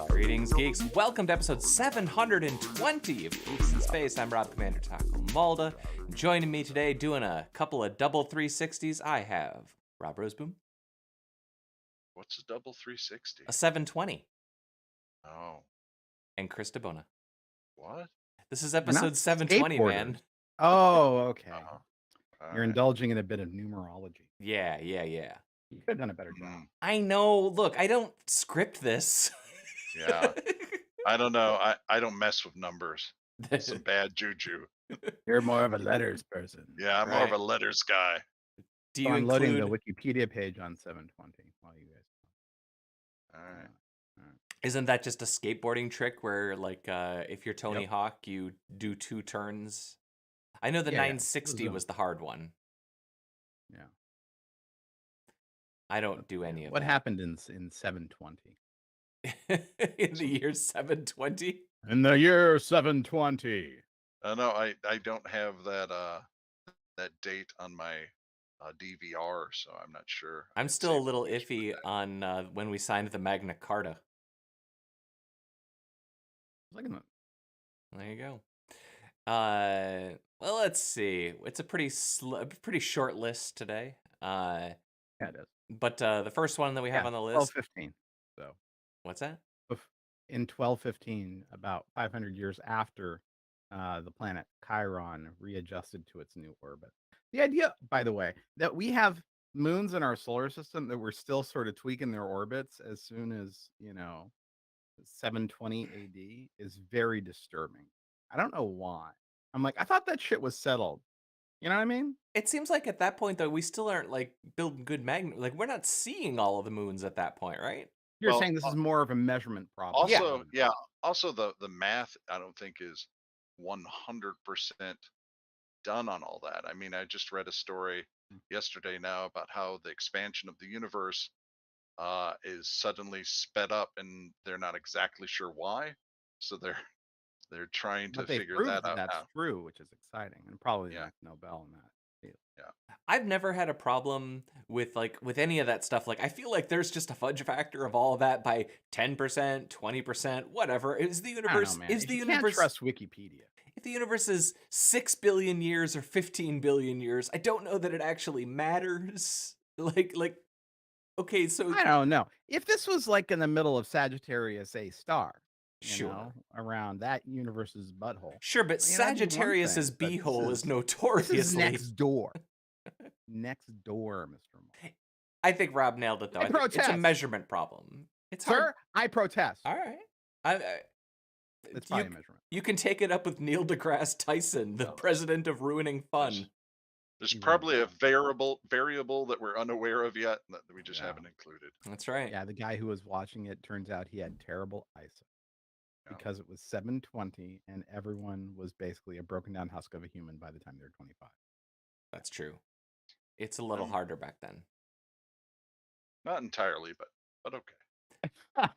Greetings, geeks. Welcome to episode 720 of Geeks in Space. I'm Rob Commander Taco Malda. Joining me today doing a couple of double 360s, I have Rob Roseboom. What's a double 360? A 720. Oh. And Chris DeBona. What? This is episode 720, man. Oh, okay. You're Right. indulging in a bit of numerology. Yeah. You could have done a better job. I know. Look, I don't script this. Yeah. I don't know. I don't mess with numbers. It's some bad juju. You're more of a letters person. Yeah, I'm more of a letters guy. Do So you I'm loading include... the Wikipedia page on 720 while you guys. All right. Isn't that just a skateboarding trick where, like, if you're Tony Hawk, you do 2 turns? I know the 960 was the hard one. Yeah. I don't do any of What that. happened in 720? In the year 720? In the year 720. No, I don't have that date on my DVR, so I'm not sure. I'm still a little iffy on when we signed the Magna Carta. Look at that. There you go. Well, let's see. It's a pretty short list today. Yeah, it is. But the first one that we have on the list. 1215. So. What's that? In 1215, about 500 years after the planet Chiron readjusted to its new orbit. The idea, by the way, that we have moons in our solar system that we're still sort of tweaking their orbits as soon as, 720 AD is very disturbing. I don't know why. I'm like, I thought that shit was settled. You know what I mean? It seems like at that point, though, we still aren't like building good magnet. Like, we're not seeing all of the moons at that point, right? You're saying this is more of a measurement problem. Also, also the math I don't think is 100% done on all that. I mean, I just read a story yesterday now about how the expansion of the universe is suddenly sped up, and they're not exactly sure why. So they're trying to figure that out. That's true, which is exciting, and probably the next Nobel in that. I've never had a problem with any of that stuff. Like, I feel like there's just a fudge factor of all of that by 10%, 20%, whatever. Is the universe? Can't trust Wikipedia. If the universe is 6 billion years or 15 billion years, I don't know that it actually matters. Like, okay, so I don't know. If this was like in the middle of Sagittarius A star, sure, around that universe's butthole. Sure, but Sagittarius's beehole is notoriously next door. Next door, Mr. Moore. I think Rob nailed it, though. I think it's a measurement problem. It's hard. Sir, I protest. All right. It's probably a measurement. You can take it up with Neil deGrasse Tyson, the president of ruining fun. There's probably a variable that we're unaware of yet that we just haven't included. That's right. Yeah, the guy who was watching it, turns out he had terrible eyesight because it was 720 and everyone was basically a broken down husk of a human by the time they were 25. That's true. It's a little harder back then. Not entirely, but okay.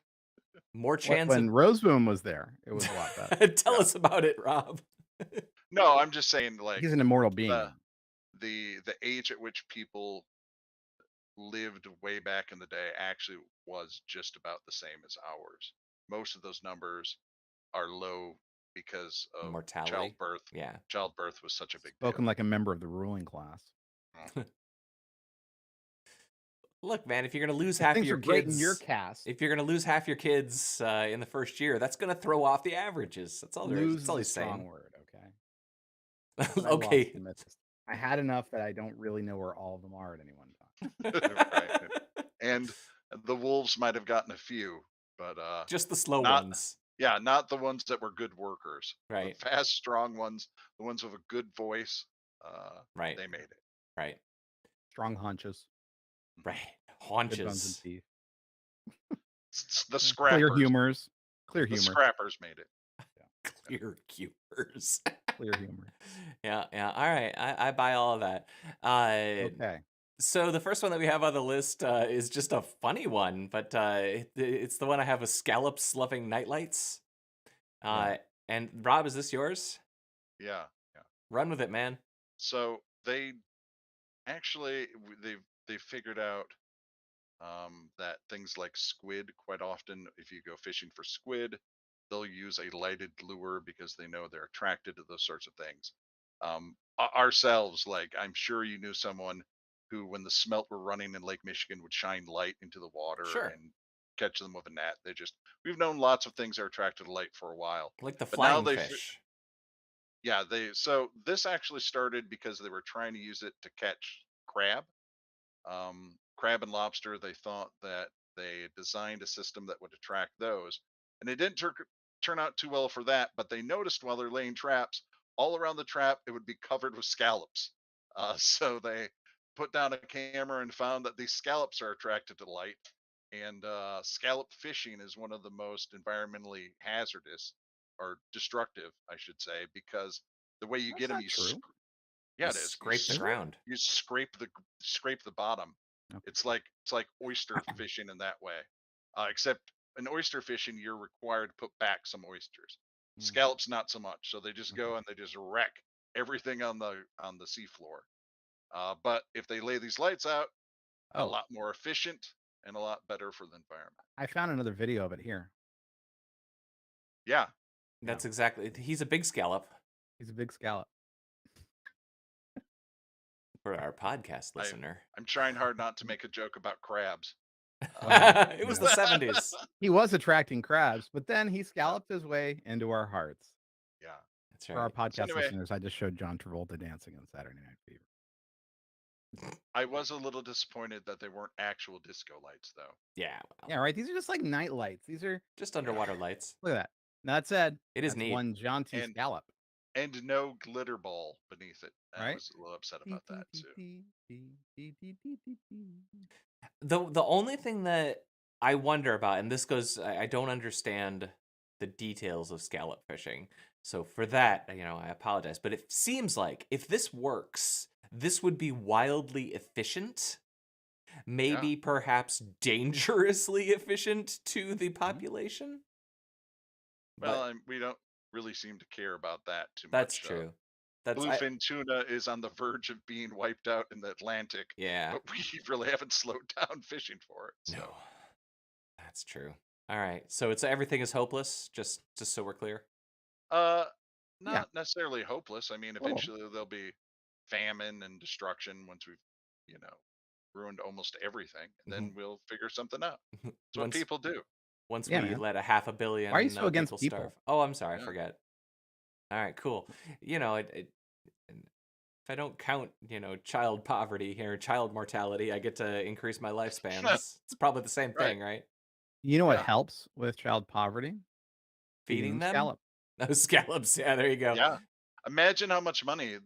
More chance. When Roseboom was there, it was a lot better. Tell us about it, Rob. No, I'm just saying, like, he's an immortal being. The age at which people lived way back in the day actually was just about the same as ours. Most of those numbers are low because of mortality, childbirth. Yeah, childbirth was such a big Spoken deal. like a member of the ruling class. Look, man, if you're gonna lose half of your kids in your cast, if you're gonna lose half your kids in the first year, that's gonna throw off the averages. That's all. That's all he's saying. Strong word, okay. Okay. I had enough that I don't really know where all of them are at any one time. Right. And the wolves might have gotten a few, but just the slow ones. Yeah, not the ones that were good workers. Right. The fast, strong ones, the ones with a good voice. Right. They made it. Right. Strong haunches. Right. Haunches. Good bones and teeth. The scrappers. Clear humor. The scrappers made it. Yeah. Clear humors. Clear humor. Yeah. All right. I buy all of that. Okay. So the first one that we have on the list is just a funny one, but it's the one I have with scallops loving nightlights. And Rob, is this yours? Yeah. Run with it, man. So they've they figured out that things like squid, quite often, if you go fishing for squid, they'll use a lighted lure because they know they're attracted to those sorts of things. Ourselves, like I'm sure you knew someone who, when the smelt were running in Lake Michigan, would shine light into the water Sure. and catch them with a net. We've known lots of things are attracted to light for a while, Like the but now flying fish. so this actually started because they were trying to use it to catch crab. Crab and lobster, they thought that they designed a system that would attract those. And it didn't turn out too well for that, but they noticed while they're laying traps, all around the trap, it would be covered with scallops. So they put down a camera and found that these scallops are attracted to light. And scallop fishing is one of the most environmentally hazardous or destructive, I should say, because the way you That's get them, not true. yeah, You it is. scrape the ground. You scrape the bottom. Okay. It's like oyster fishing in that way, except in oyster fishing you're required to put back some oysters. Mm. Scallops not so much. So they just Okay. go and they just wreck everything on the seafloor. But if they lay these lights out, a Oh, lot more efficient and a lot better for the environment. I found another video of it here. Yeah, That's exactly. He's a big scallop He's a big scallop. for our podcast listener. I'm trying hard not to make a joke about crabs. It was the Yeah. 70s. He was attracting crabs, but then he scalloped his way into our hearts. Yeah. That's For our right. podcast anyway- listeners, I just showed John Travolta dancing on Saturday Night Fever. I was a little disappointed that they weren't actual disco lights, though. Yeah. Well, Yeah, right. These are just like night lights. These are just underwater lights. look at that. Now, that said, It is that's neat. one John T. And- Scallop. And no glitter ball beneath it. I Right? was a little upset about that too. The only thing that I wonder about, and this goes, I don't understand the details of scallop fishing. So for that, I apologize. But it seems like if this works, this would be wildly efficient. Maybe perhaps dangerously efficient to the population. Well, we don't really seem to care about that too That's much. true. That's Bluefin tuna is on the verge of being wiped out in the Atlantic, yeah. but we really haven't slowed down fishing for it. So. No, that's true. All right, so everything is hopeless. Just so we're clear. Not necessarily hopeless. I mean, eventually there'll be famine and destruction once we've, ruined almost everything, and then we'll figure something out. That's what people do. Once Yeah, we man. let 500 million Why are you so against people people? starve. Oh, I'm sorry, I Yeah. forget. All right, cool. If I don't count, child poverty or child mortality, I get to increase my lifespans. It's probably the same thing, right? You know what Yeah. helps with child poverty? Feeding them? scallop. Those scallops. Yeah, there you go. Yeah. Imagine how much money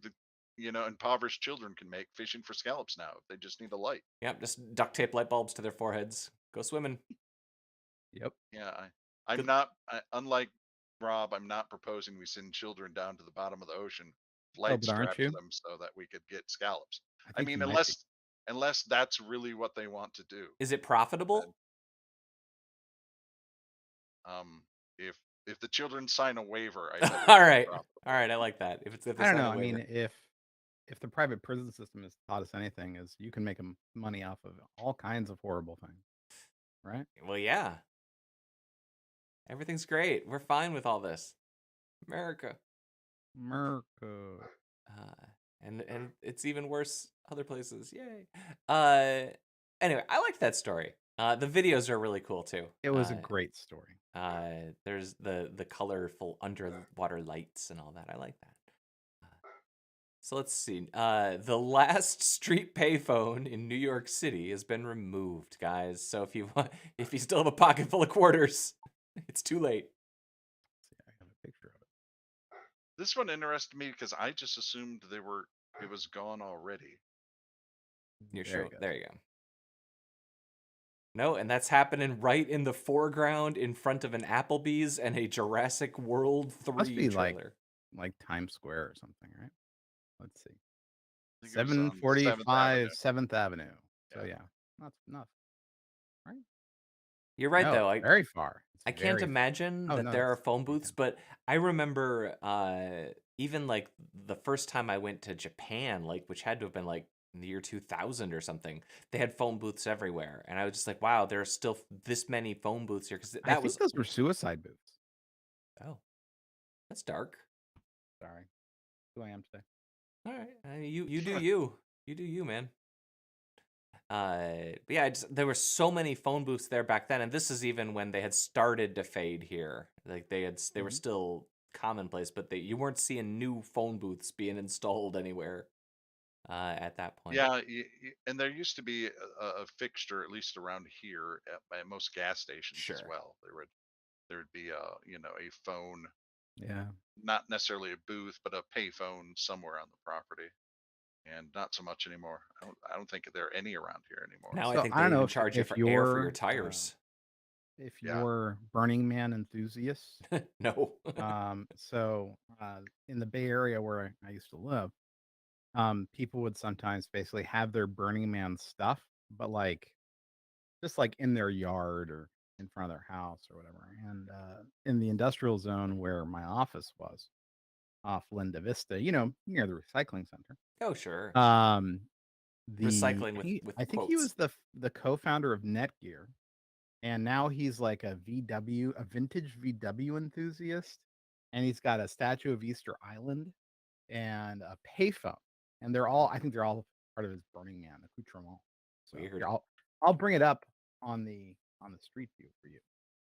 impoverished children can make fishing for scallops now. They just need a light. Yep, just duct tape light bulbs to their foreheads. Go swimming. Yep. Yeah, I'm Good. not. Unlike Rob, I'm not proposing we send children down to the bottom of the ocean, lights but aren't strapped to you? them so that we could get scallops. I think mean, you might be. unless that's really what they want to do. Is it profitable? If the children sign a waiver, I bet it's All right. profitable. All right, I like that. If they I don't sign know. a I mean, waiver. if the private prison system has taught us anything, is you can make money off of all kinds of horrible things, right? Well, yeah. Everything's great. We're fine with all this. America. And it's even worse other places. Yay. Anyway, I liked that story. The videos are really cool too. It was a great story. There's the colorful underwater lights and all that. I like that. So let's see. The last street payphone in New York City has been removed, guys. So if you still have a pocket full of quarters, it's too late. I have a picture of it. This one interested me because I just assumed it was gone already. There you go. No, and that's happening right in the foreground in front of an Applebee's and a Jurassic World 3 Must be trailer. like Times Square or something, right? Let's see. I think it was on 745 7th 7th Avenue. So Yeah. not enough. Right? You're right, No, though. very far. It's I can't very imagine Oh, that no, there are it's- phone booths, but I remember even like the first time I went to Japan, like which had to have been like in the year 2000 or something. They had phone booths everywhere, and I was just like, wow, there are still this many phone booths here because I that think was those were suicide booths. oh, that's dark. Sorry. Who I am today. All right, you do you do you, man. But yeah, there were so many phone booths there back then, and this is even when they had started to fade here. Like they were Mhm. still commonplace, but you weren't seeing new phone booths being installed anywhere at that point. Yeah, and there used to be a fixture, at least around here, at most gas stations as Sure. well. There would be a phone, Yeah. not necessarily a booth, but a pay phone somewhere on the property, and not so much anymore. I don't think there are any around here anymore. Now I So think I they don't know even charge you if for air for your you're tires. if Yeah. you're Burning Man enthusiast. No. So in the Bay Area where I used to live, people would sometimes basically have their Burning Man stuff, but like just like in their yard or in front of their house or whatever. And in the industrial zone where my office was, off Linda Vista, near the recycling center. Oh, sure. Um, Recycling with I think he quotes. was the co-founder of Netgear, and now he's like a vintage VW enthusiast, and he's got a statue of Easter Island and a payphone, and I think they're all part of his Burning Man accoutrement. So Weird. here, I'll bring it up on the street view for you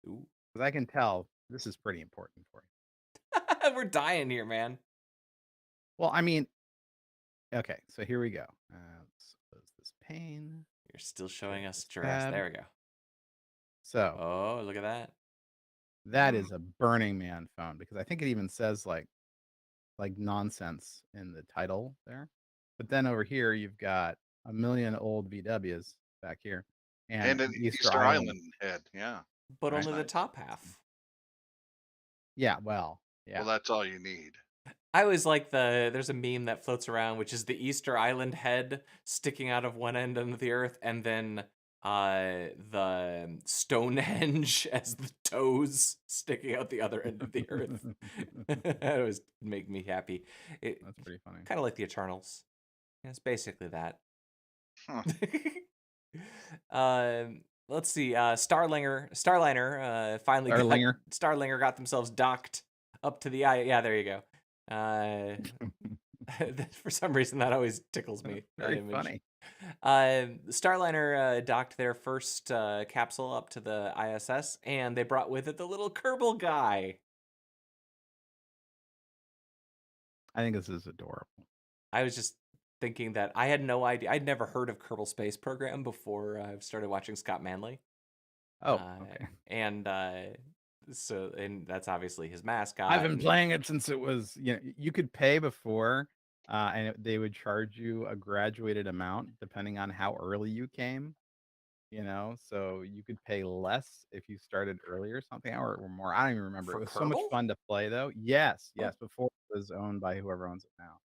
Ooh. because I can tell this is pretty important for you. We're dying here, man. Well, I mean, okay, so here we go. Let's close this pane. You're still showing Share us this giraffes. tab. There we go. So Oh, look at that. that is a Burning Man phone because I think it even says like nonsense in the title there. But then over here you've got a million old VWs back here and And an Easter Easter Island. Island head. Yeah. But Right. only the Nice. top half. Yeah, well, yeah. Well, that's all you need. I always like there's a meme that floats around, which is the Easter Island head sticking out of one end of the earth, and then the Stonehenge as the toes sticking out the other end of the earth. That always make me happy. That's pretty funny. Kind of like the Eternals. It's basically that. Huh. Let's see. Starliner finally Starliner got themselves docked up to the eye. Yeah, there you go. For some reason, that always tickles me. Very funny. Starliner docked their first capsule up to the ISS, and they brought with it the little Kerbal guy. I think this is adorable. I was just thinking that I had no idea. I'd never heard of Kerbal Space Program before I started watching Scott Manley. Oh, okay. And that's obviously his mascot. I've been playing it since it was, you could pay before, and they would charge you a graduated amount depending on how early you came. So you could pay less if you started early or something, or more. I don't even remember. For It was so much Kerbal? fun to play, though. Yes, Oh. before it was owned by whoever owns it now,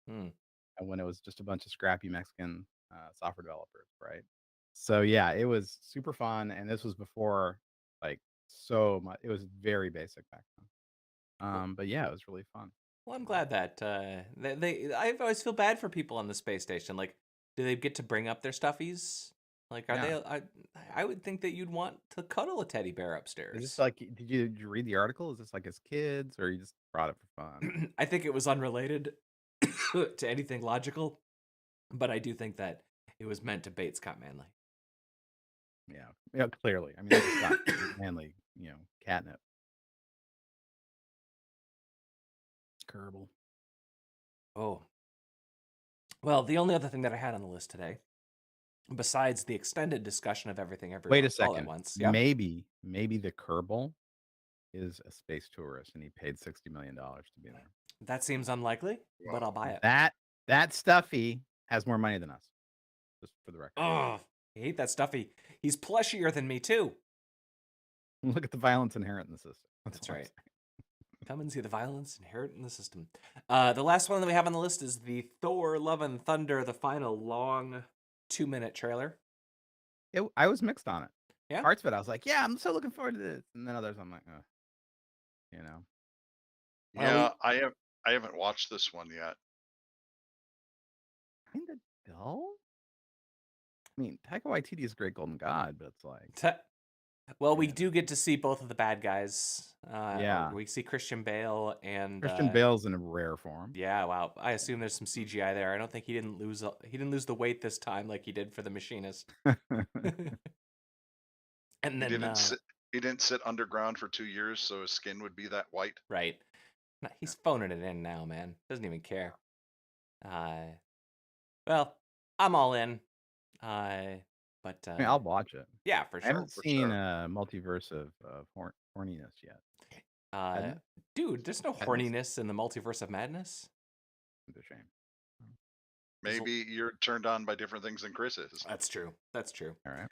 and when it was just a bunch of scrappy Mexican software developers, right? So yeah, it was super fun, and this was before like so much. It was very basic back then. But yeah, it was really fun. Well, I'm glad that I always feel bad for people on the space station. Like, do they get to bring up their stuffies? Like, are Yeah. they? I would think that you'd want to cuddle a teddy bear upstairs. Is this like? Did you read the article? Is this like as kids, or you just brought it for fun? I think it was unrelated to anything logical, but I do think that it was meant to bait Scott Manley. Yeah, clearly. I mean, that's Scott Manley, catnip. Kerbal. Oh. Well, the only other thing that I had on the list today, besides the extended discussion of everything everywhere Wait a all at second. once, yeah, Maybe the Kerbal is a space tourist, and he paid $60 million to be there. that seems unlikely, but I'll buy it. That stuffy has more money than us. Just for the record. Oh, I hate that stuffy. He's plushier than me too. Look at the violence inherent in the system. That's right. Come and see the violence inherent in the system. The last one that we have on the list is the Thor Love and Thunder, the final long 2-minute trailer. I was mixed on it. Yeah. Parts of it, I was like, yeah, I'm so looking forward to this. And then others, I'm like, Yeah, I haven't watched this one yet. Kind of dull. mean, Taika Waititi is a great Golden God, but it's like, Well, we yeah, do get to see both of the bad guys. yeah. We see Christian Bale and Christian Bale's in a rare form. yeah, wow. I assume there's some CGI there. I don't think he didn't lose the weight this time like he did for the Machinist. And He then didn't sit. He didn't sit underground for 2 years, so his skin would be that white. right. No, he's phoning it in now, man. Doesn't even care. Well, I'm all in. But I mean, I'll watch it. yeah, for I sure. haven't For seen sure. Multiverse of Horniness yet. Uh, dude, there's no Madness. horniness in the Multiverse of Madness. It's a shame. Maybe you're turned on by different things than Chris is. That's true. That's true. All right.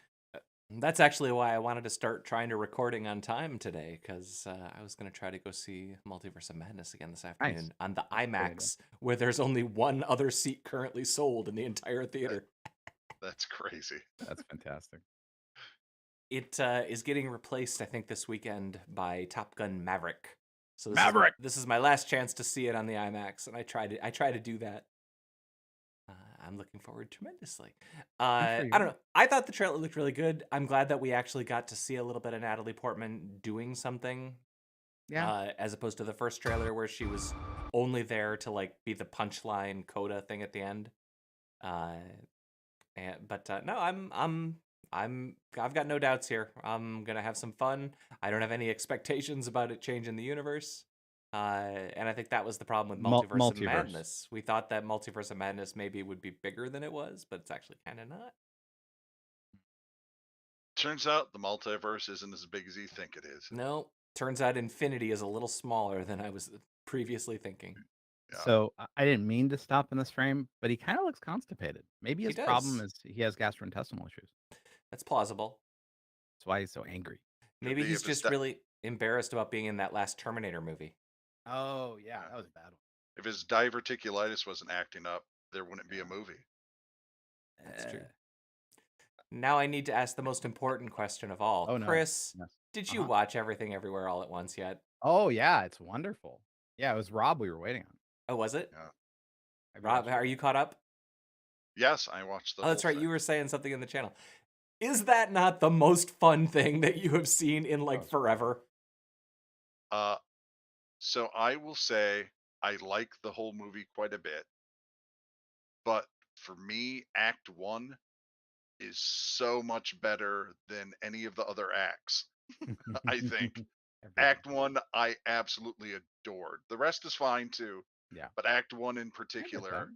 That's actually why I wanted to start trying to recording on time today, because I was going to try to go see Multiverse of Madness again this afternoon on the IMAX, where there's only one other seat currently sold in the entire theater. That's crazy. That's fantastic. It is getting replaced, I think, this weekend by Top Gun Maverick. So this is my last chance to see it on the IMAX, and I try to do that. I'm looking forward tremendously. I don't know. I thought the trailer looked really good. I'm glad that we actually got to see a little bit of Natalie Portman doing something. Yeah. As opposed to the first trailer where she was only there to like be the punchline coda thing at the end. No, I've got no doubts here. I'm gonna have some fun. I don't have any expectations about it changing the universe. And I think that was the problem with Multiverse of Madness. We thought that Multiverse of Madness maybe would be bigger than it was, but it's actually kind of not. Turns out the multiverse isn't as big as you think it is. No, turns out Infinity is a little smaller than I was previously thinking. Yeah. So I didn't mean to stop in this frame, but he kind of looks constipated. Maybe his problem is he has gastrointestinal issues. That's plausible. That's why he's so angry. Maybe he's just really embarrassed about being in that last Terminator movie. Oh, yeah, that was a bad one. If his diverticulitis wasn't acting up, there wouldn't be a movie. That's true. Now I need to ask the most important question of all. Oh, no. Chris, did you watch Everything Everywhere All at Once yet? Oh, yeah, it's wonderful. Yeah, it was Rob we were waiting on. Oh, was it? Yeah. Rob, are you caught up? Yes, I watched the whole that's right. thing. You were saying something in the channel. Is that not the most fun thing that you have seen in like forever? So I will say I like the whole movie quite a bit. But for me, Act 1 is so much better than any of the other acts. I think. Act 1 I absolutely adored. The rest is fine too. Yeah. But Act 1 in particular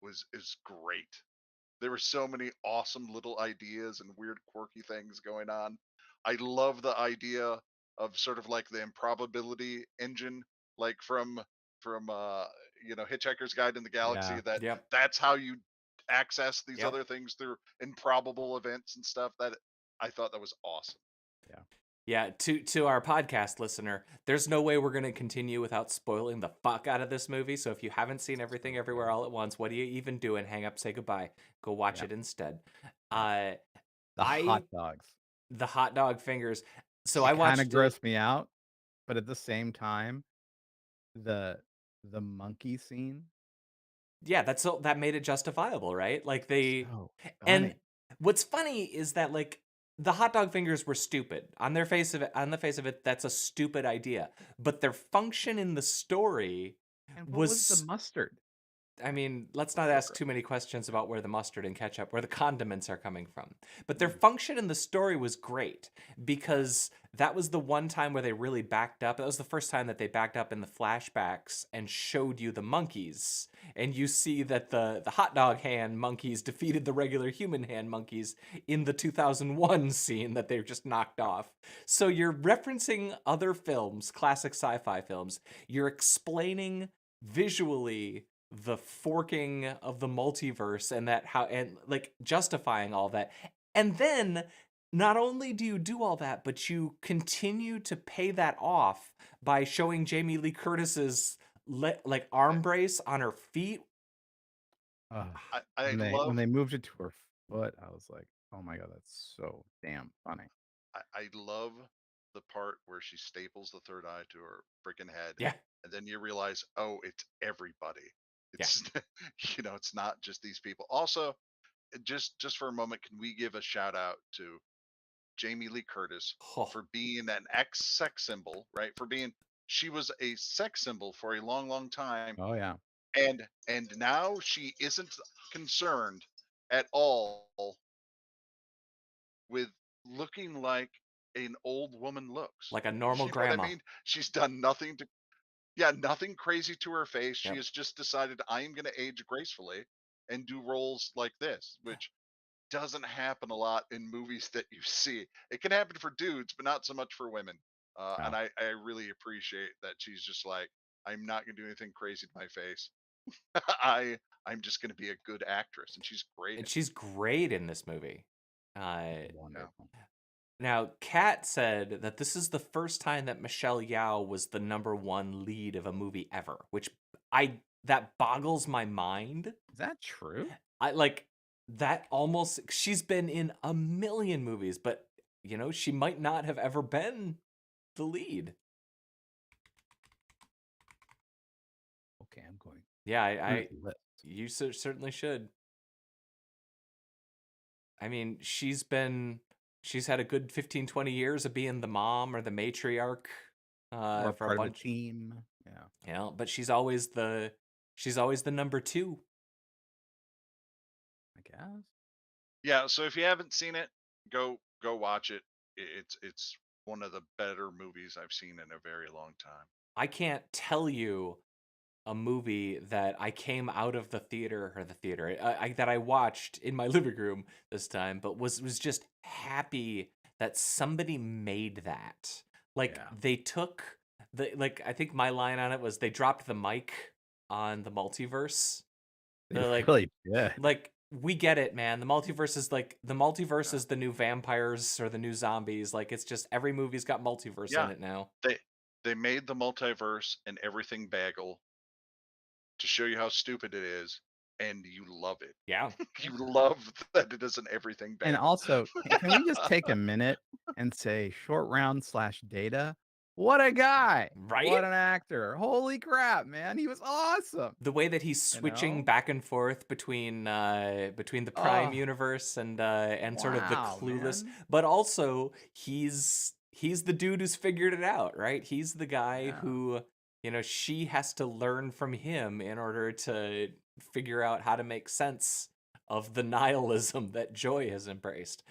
is great. There were so many awesome little ideas and weird quirky things going on. I love the idea of sort of like the improbability engine, like from Hitchhiker's Guide in the Galaxy, that's how you access these other things through improbable events and stuff. That I thought that was awesome. Yeah, to our podcast listener, there's no way we're going to continue without spoiling the fuck out of this movie. So if you haven't seen Everything Everywhere All at Once, what are you even doing? Hang up, say goodbye. Go watch it instead. The hot dogs. The hot dog fingers. So I watched. Kind of grossed me out, but at the same time, the monkey scene. Yeah, that made it justifiable, right? Like and what's funny is that like the hot dog fingers were stupid on the face of it. That's a stupid idea, but their function in the story was the mustard. I mean, let's not ask too many questions about where the mustard and ketchup, where the condiments are coming from. But their function in the story was great because that was the one time where they really backed up. That was the first time that they backed up in the flashbacks and showed you the monkeys. And you see that the hot dog hand monkeys defeated the regular human hand monkeys in the 2001 scene that they just knocked off. So you're referencing other films, classic sci-fi films. You're explaining visually the forking of the multiverse and like justifying all that. And then not only do you do all that, but you continue to pay that off by showing Jamie Lee Curtis's like arm brace on her feet. When they moved it to her foot, I was like, oh my God, that's so damn funny. I love the part where she staples the third eye to her freaking head. Yeah. And then you realize, oh, it's everybody. It's it's not just these people. Also, just for a moment, can we give a shout out to Jamie Lee Curtis Oh, for being an ex-sex symbol, right? She was a sex symbol for a long, long time, Oh yeah. and now she isn't concerned at all with looking like an old woman looks. like a normal You know what I grandma. mean? She's done nothing to, yeah, nothing crazy to her face. She Yep. has just decided I'm going to age gracefully and do roles like this, which doesn't happen a lot in movies that you see. It can happen for dudes, but not so much for women. And Wow. I really appreciate that she's just like, I'm not going to do anything crazy to my face. I'm just going to be a good actress, and she's great in And it. she's great in this movie. Yeah. Wonderful. Now, Kat said that this is the first time that Michelle Yeoh was the #1 lead of a movie ever, which that boggles my mind. Is that true? I like that almost. She's been in a million movies, but she might not have ever been the lead. Okay, I'm going. Yeah, through the list. you certainly should. I mean, she's had a good 15, 20 years of being the mom or the matriarch Or for a part of a bunch. team. Yeah. But she's always the #2. I guess. Yeah. So if you haven't seen it, go watch it. It's one of the better movies I've seen in a very long time. I can't tell you a movie that I came out of the theater that I watched in my living room this time, but was just happy that somebody made that. Like Yeah. they took I think my line on it was they dropped the mic on the multiverse. They They're really did. we get it, man. The multiverse is is the new vampires or the new zombies. Like it's just every movie's got multiverse in Yeah. it now. They made the multiverse and everything bagel to show you how stupid it is, and you love it. Yeah. You love that it is an everything And bagel. also, can we just take a minute and say short round / data? What a guy. Right? What an actor. Holy crap, man. He was awesome. The way that he's switching back and forth between the Prime Oh, universe and sort of the wow, Clueless, man. but also he's the dude who's figured it out, right? He's the guy Yeah. who she has to learn from him in order to figure out how to make sense of the nihilism that Joy has embraced.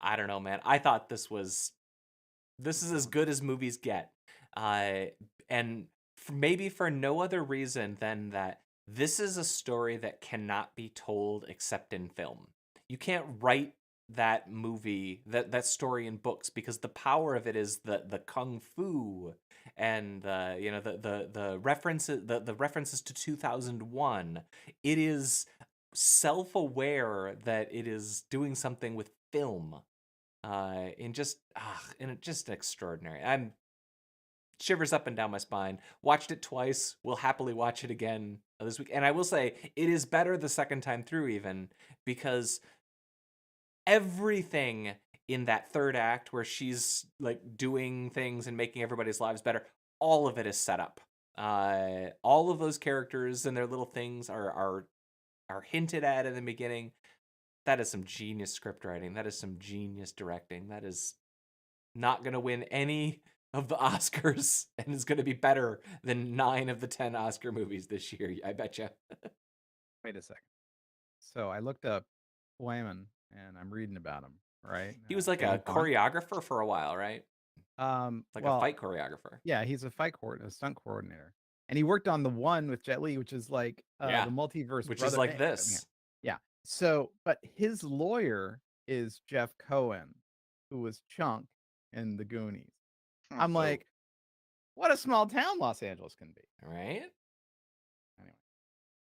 I don't know, man. I thought this is as good as movies get, and maybe for no other reason than that this is a story that cannot be told except in film. You can't write that movie, that story in books, because the power of it is the kung fu and the references, the references to 2001. It is self-aware that it is doing something with film, and just extraordinary. I'm shivers up and down my spine. Watched it twice. Will happily watch it again this week. And I will say it is better the second time through, even because everything in that third act where she's like doing things and making everybody's lives better, all of it is set up. All of those characters and their little things are hinted at in the beginning. That is some genius script writing. That is some genius directing. That is not going to win any of the Oscars and is going to be better than 9 of the 10 Oscar movies this year. I bet you. Wait a second. So I looked up Wyman and I'm reading about him, right? He was like a James Bond. choreographer for a while, right? Like a Well, fight choreographer. yeah, he's a stunt coordinator. And he worked on the one with Jet Li, which is like Yeah, the multiverse which brother. is like Yeah. this. Yeah. So, but his lawyer is Jeff Cohen, who was Chunk in The Goonies. I'm Oh, like, what a small town Los Angeles can be. Right? Anyway,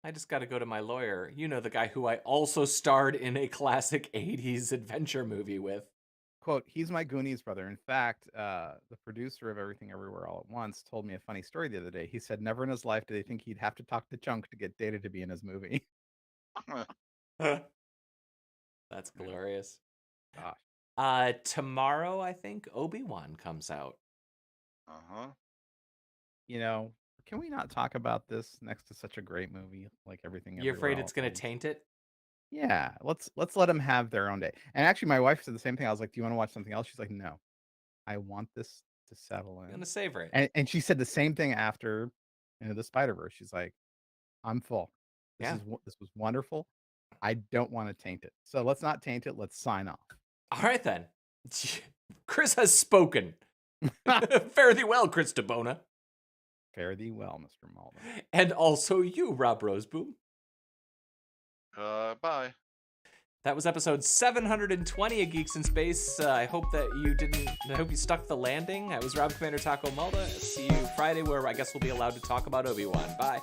I just got to go to my lawyer. You know, the guy who I also starred in a classic 80s adventure movie with. quote, he's my Goonies brother. In fact, the producer of Everything Everywhere All at Once told me a funny story the other day. He said never in his life did he think he'd have to talk to Chunk to get Data to be in his movie. That's glorious. Gosh. Tomorrow, I think Obi-Wan comes out. uh-huh. You know, can we not talk about this next to such a great movie like Everything You're Everywhere afraid All it's at going to Once? taint it? Yeah, let's let them have their own day. And actually, my wife said the same thing. I was like, "Do you want to watch something else?" She's like, "No, I want this to settle I'm in." gonna savor it. And she said the same thing after Into the Spider-Verse. She's like, "I'm full. Yeah. This was wonderful. I don't want to taint it. So let's not taint it. Let's sign off." All right then. Chris has spoken. Fare thee well, Chris DeBona. Fare thee well, Mr. Malden. And also you, Rob Roseboom. Bye. That was episode 720 of Geeks in Space. I hope that you didn't. I hope you stuck the landing. I was Rob Commander Taco Malda. See you Friday, where I guess we'll be allowed to talk about Obi-Wan. Bye.